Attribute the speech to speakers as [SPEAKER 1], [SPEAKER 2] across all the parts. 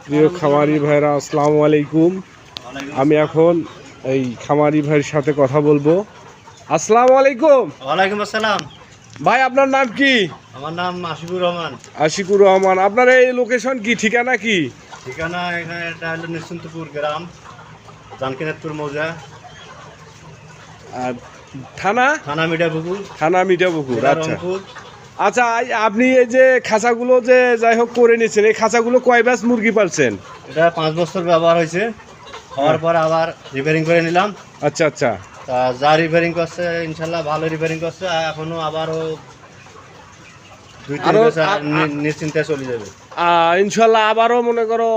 [SPEAKER 1] প্রিয় খামারি ভাইরা, আসসালামু আলাইকুম। আমি এখন এই খামারি ভাইয়ের সাথে কথা বলবো। আসসালামু আলাইকুম।
[SPEAKER 2] ওয়ালাইকুম আসসালাম।
[SPEAKER 1] ভাই, আপনার নাম কি?
[SPEAKER 2] আমার নাম আশিকুর রহমান।
[SPEAKER 1] আশিকুর রহমান। আপনার এই লোকেশন কি, ঠিকানা কি?
[SPEAKER 2] ঠিকানা এখানে এটা হলো নিশ্চিন্তপুর গ্রাম, জানকিনাথপুর মৌজা,
[SPEAKER 1] আর থানা?
[SPEAKER 2] থানা মিঠাপুকুর।
[SPEAKER 1] থানা মিঠাপুকুর।
[SPEAKER 2] জেলা
[SPEAKER 1] আচ্ছা
[SPEAKER 2] রংপুর।
[SPEAKER 1] আচ্ছা, আপনি এই যে খাঁচাগুলো যে যাই হোক করে নিয়েছেন, এই খাঁচাগুলো কয় ব্যাচ মুরগি পালছেন?
[SPEAKER 2] এটা 5 বছর ব্যবহার হয়েছে, হওয়ার পর আবার রিপেয়ারিং করে নিলাম।
[SPEAKER 1] আচ্ছা আচ্ছা।
[SPEAKER 2] তা যা রিপেয়ারিং করছে ইনশাল্লাহ ভালো রিপেয়ারিং করছে, এখনো আবারও 2-3 বছর নিশ্চিন্তে চলে যাবে।
[SPEAKER 1] ইনশাল্লাহ আবারও মনে করো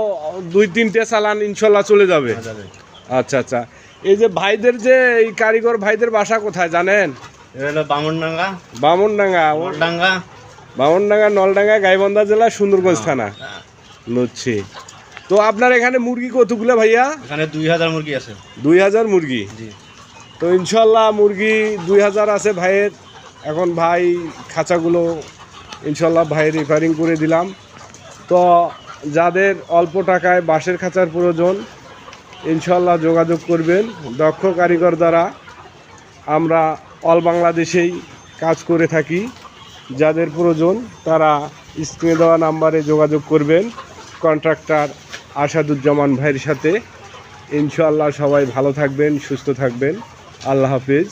[SPEAKER 1] 2-3টে চালান ইনশাল্লাহ চলে যাবে। আচ্ছা আচ্ছা। এই যে ভাইদের যে এই কারিগর ভাইদের বাসা কোথায় জানেন?
[SPEAKER 2] এটা হলো বামনডাঙ্গা।
[SPEAKER 1] বামনডাঙ্গা,
[SPEAKER 2] নলডাঙ্গা।
[SPEAKER 1] বামনডাঙ্গা, নলডাঙ্গা, গাইবান্ধা জেলা, সুন্দরগঞ্জ থানা। বুঝছি। তো আপনার এখানে মুরগি কতগুলো ভাইয়া?
[SPEAKER 2] এখানে 2000 মুরগি আছে।
[SPEAKER 1] 2000 মুরগি?
[SPEAKER 2] জি।
[SPEAKER 1] তো ইনশাল্লাহ মুরগি 2000 আছে ভাইয়ের। এখন ভাই খাঁচাগুলো ইনশাল্লাহ ভাই রিপেয়ারিং করে দিলাম। তো যাদের অল্প টাকায় বাঁশের খাঁচার প্রয়োজন ইনশাল্লাহ যোগাযোগ করবেন। দক্ষ কারিগর দ্বারা আমরা অল বাংলাদেশেই কাজ করে থাকি। যাদের প্রয়োজন তারা স্ক্রিনে দেওয়া নাম্বারে যোগাযোগ করবেন কন্ট্রাক্টর আসাদুজ্জামান ভাইয়ের সাথে। ইনশাল্লাহ সবাই ভালো থাকবেন, সুস্থ থাকবেন। আল্লাহ হাফেজ।